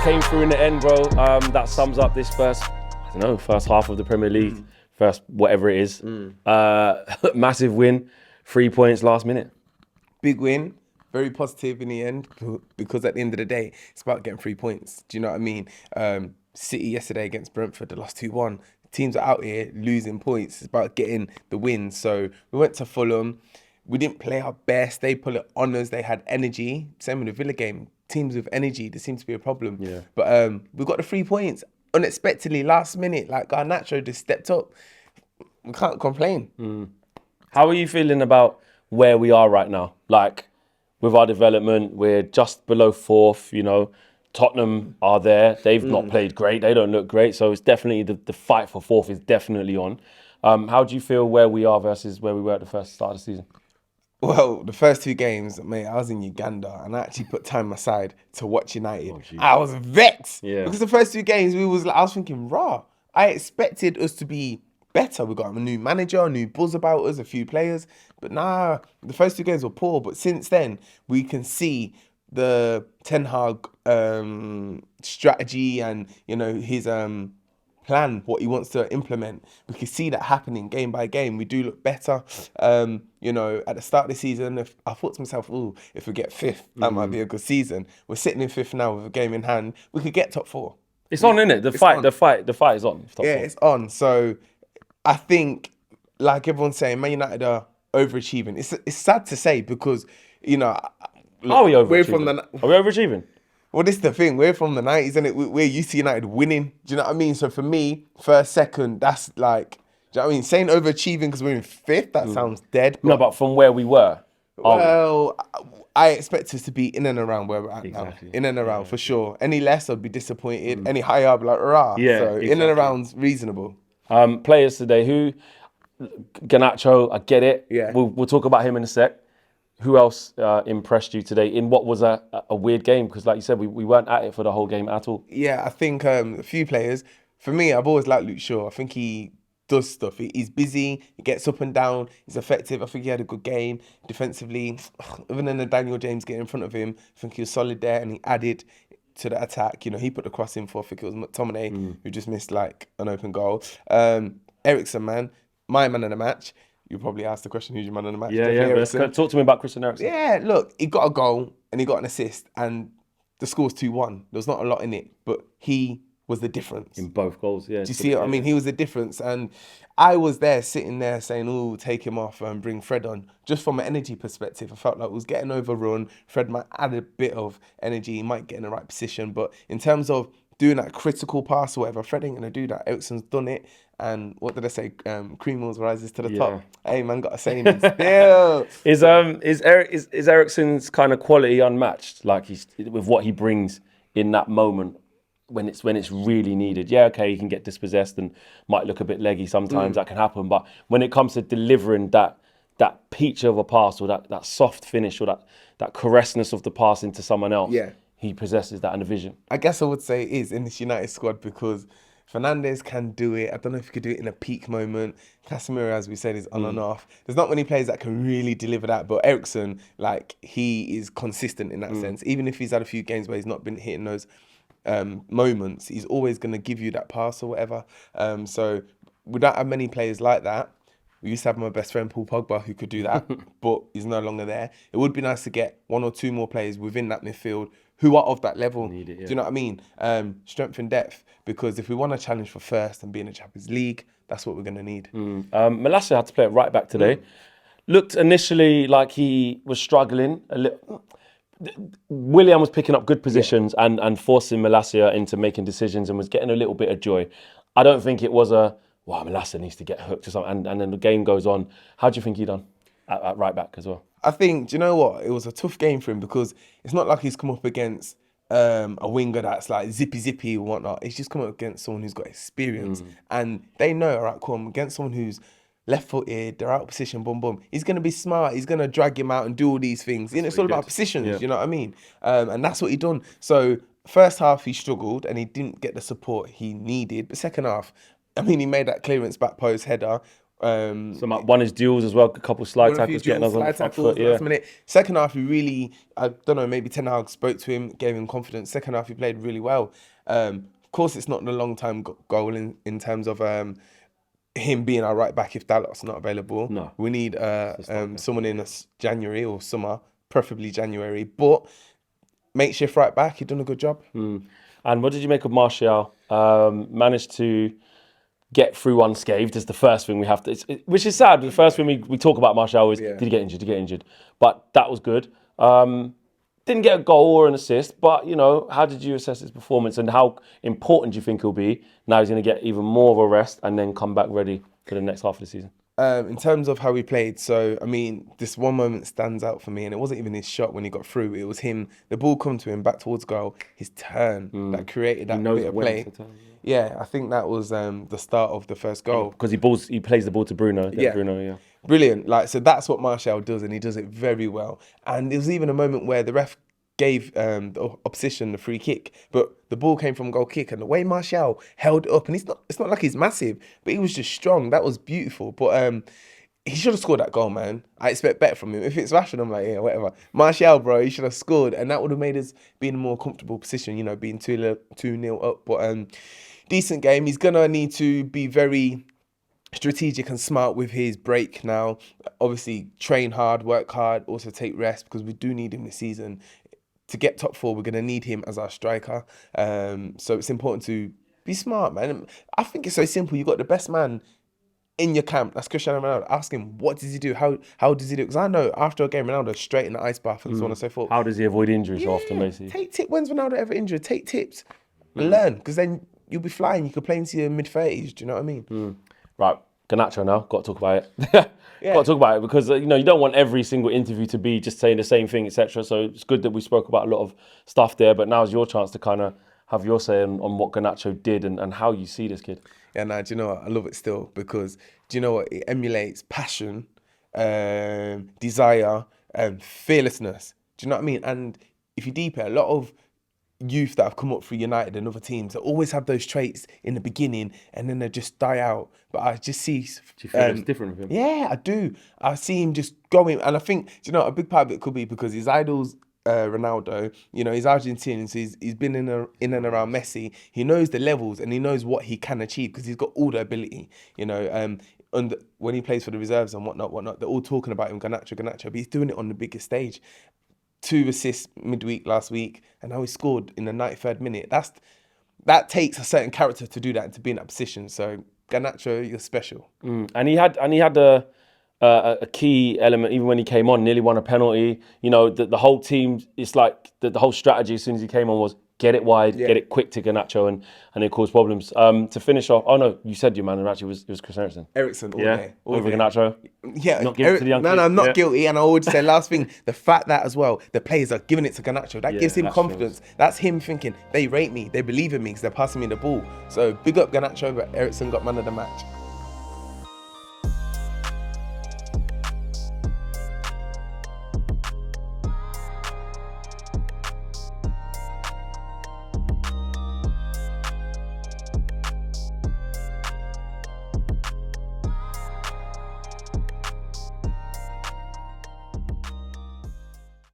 came through in the end, bro. That sums up this first half of the Premier League, first whatever it is. Massive win, 3 points last minute. Big win, very positive in the end, because at the end of the day, it's about getting 3 points. Do you know what I mean? City yesterday against Brentford, they lost 2-1. Teams are out here losing points. It's about getting the win. So we went to Fulham. We didn't play our best. They put it on us. They had energy. Same with the Villa game. Teams with energy, there seems to be a problem. Yeah. But we got the 3 points unexpectedly last minute. Like Garnacho just stepped up. We can't complain. How are you feeling about where we are right now? Like, with our development, we're just below fourth, you know. Tottenham are there. They've not played great. They don't look great. So it's definitely, the fight for fourth is definitely on. How do you feel where we are versus where we were at the first start of the season? Well, the first 2 games, mate, I was in Uganda and I actually put time aside to watch United. Oh, I was vexed. Yeah. Because the first 2 games, I was thinking, I expected us to be better. We got a new manager, a new buzz about us, a few players. But nah, the first 2 games were poor. But since then, we can see the Ten Hag strategy and, you know, his plan, what he wants to implement. We can see that happening game by game. We do look better. You know, at the start of the season, I thought to myself, if we get 5th, that might be a good season. We're sitting in 5th now with a game in hand. We could get top 4. It's on, isn't it? The fight is on. Top 4. It's on. So I think, like everyone's saying, Man United are overachieving. It's sad to say because, you know, Are we overachieving? we're from the. Are we overachieving? Well, this is the thing. We're from the 90s, and we're used to United winning. Do you know what I mean? So for me, first, second, that's like, do you know what I mean? Saying overachieving because we're in 5th, that sounds dead. No, but from where we were. Well, I expect us to be in and around where we're at now. Exactly. In and around, for sure. Any less, I'd be disappointed. Any higher, I'd be like, rah. Yeah, So in and exactly. around's reasonable. Players today, Garnacho, I get it. Yeah. We'll talk about him in a sec. Who else impressed you today in what was a weird game? Because like you said, we weren't at it for the whole game at all. Yeah, I think a few players. For me, I've always liked Luke Shaw. I think he does stuff. He's busy. He gets up and down. He's effective. I think he had a good game defensively. Other than the Daniel James getting in front of him, I think he was solid there and he added to the attack. You know, he put the cross in for, I think it was McTominay, who just missed like an open goal. Eriksen, man, my man of the match. You probably asked the question, who's your man of the match? Yeah. Talk to me about Christian Eriksen. Yeah, look, he got a goal and he got an assist and the score's 2-1. There was not a lot in it, but he was the difference. In both goals, yeah. Do you see what I mean? He was the difference. And I was there sitting there saying, take him off and bring Fred on. Just from an energy perspective, I felt like we was getting overrun. Fred might add a bit of energy. He might get in the right position. But in terms of doing that critical pass or whatever, Fred ain't going to do that. Eriksen's done it. And what did I say? Cream always rises to the top. Hey, man, got a saying still. Is Eriksen's kind of quality unmatched? Like, he's with what he brings in that moment when it's really needed. Yeah, okay, he can get dispossessed and might look a bit leggy sometimes. That can happen. But when it comes to delivering that peach of a pass or that soft finish or that caressness of the pass into someone else, he possesses that in the vision. I guess I would say it is in this United squad because Fernandes can do it. I don't know if he could do it in a peak moment. Casemiro, as we said, is on and off. There's not many players that can really deliver that, but Eriksen, like, he is consistent in that sense. Even if he's had a few games where he's not been hitting those moments, he's always going to give you that pass or whatever. So we don't have many players like that. We used to have my best friend Paul Pogba who could do that, but he's no longer there. It would be nice to get 1 or 2 more players within that midfield who are of that level. Do you know what I mean? Strength and depth, because if we want to challenge for first and be in the Champions League, that's what we're going to need. Malacia had to play it right back today. Looked initially like he was struggling a little. Willian was picking up good positions and forcing Malacia into making decisions and was getting a little bit of joy. I don't think it was Malacia needs to get hooked or something. And then the game goes on. How do you think he done at right back as well? I think, do you know what? It was a tough game for him because it's not like he's come up against a winger that's like zippy and whatnot. He's just come up against someone who's got experience. And they know, all right, cool, I'm against someone who's left-footed, they're out of position, boom, boom. He's going to be smart. He's going to drag him out and do all these things. You know, it's all about positions, you know what I mean? And that's what he done. So first half, he struggled and he didn't get the support he needed. But second half, I mean, he made that clearance back post header. Some won his duels as well. A couple slide Won a few tackles, getting us on the slide front tackles, foot. Yeah, last minute. Second half, he really, I don't know, maybe Ten Hag spoke to him, gave him confidence. Second half, he played really well. Of course, it's not the long time goal in terms of him being our right back if Dalot's not available. No. We need someone in January or summer, preferably January. But makeshift right back, he done a good job. And what did you make of Martial? Managed to get through unscathed is the first thing we have to, which is sad. The first thing we talk about Martial is, did he get injured? Did he get injured? But that was good. Didn't get a goal or an assist, but, you know, how did you assess his performance and how important do you think he'll be? Now he's going to get even more of a rest and then come back ready for the next half of the season. In terms of how he played, so, I mean, this one moment stands out for me, and it wasn't even his shot when he got through. It was him, the ball come to him, back towards goal, his turn that created that bit of play. Yeah, I think that was the start of the first goal. Because he plays the ball to Bruno. Yeah. Bruno, yeah. Brilliant. Like, so that's what Martial does, and he does it very well. And there was even a moment where the ref gave the opposition the free kick, but the ball came from goal kick, and the way Martial held it up, and it's not like he's massive, but he was just strong. That was beautiful. But he should have scored that goal, man. I expect better from him. If it's Rashford, I'm like, yeah, whatever. Martial, bro, he should have scored, and that would have made us be in a more comfortable position, you know, being 2-0 up. But decent game. He's gonna need to be very strategic and smart with his break now. Obviously, train hard, work hard, also take rest, because we do need him this season. To get top 4, we're going to need him as our striker. So it's important to be smart, man. I think it's so simple. You got the best man in your camp. That's Cristiano Ronaldo. Ask him, what does he do? How does he do it? Because I know after a game, Ronaldo's straight in the ice bath and so on and so forth. How does he avoid injury so often, basically? Take tips. When's Ronaldo ever injured? Take tips and learn, because then you'll be flying. You could play into your mid-30s. Do you know what I mean? Right, Garnacho now. Got to talk about it. Got to talk about it because you know you don't want every single interview to be just saying the same thing, etc. So it's good that we spoke about a lot of stuff there. But now's your chance to kind of have your say on what Garnacho did and how you see this kid. Yeah, nah, do you know what? I love it still, because do you know what? It emulates passion, desire, fearlessness. Do you know what I mean? And if you deep it, a lot of youth that have come up through United and other teams, they always have those traits in the beginning and then they just die out. But I just see... Do you feel it's different with him? Yeah, I do. I see him just going, and I think, do you know, a big part of it could be because his idol's Ronaldo, you know, he's Argentinian, so he's been in and around Messi. He knows the levels and he knows what he can achieve because he's got all the ability, you know. And when he plays for the reserves and whatnot, they're all talking about him, Garnacho, but he's doing it on the biggest stage. 2 assists midweek last week, and now he scored in the 93rd minute. That takes a certain character to do that and to be in that position. So Garnacho, you're special. And he had a key element even when he came on. Nearly won a penalty. You know, the whole team. It's like the whole strategy as soon as he came on was get it wide, get it quick to Garnacho, and it caused problems. To finish off, oh no, you said your man actually was Chris Eriksen. Eriksen, all day. Over Garnacho. Yeah, not guilty to the young no, kid. I'm not guilty. And I would say last thing, the fact that as well, the players are giving it to Garnacho, that gives him confidence. That's him thinking they rate me, they believe in me because they're passing me the ball. So big up Garnacho, but Eriksen got man of the match.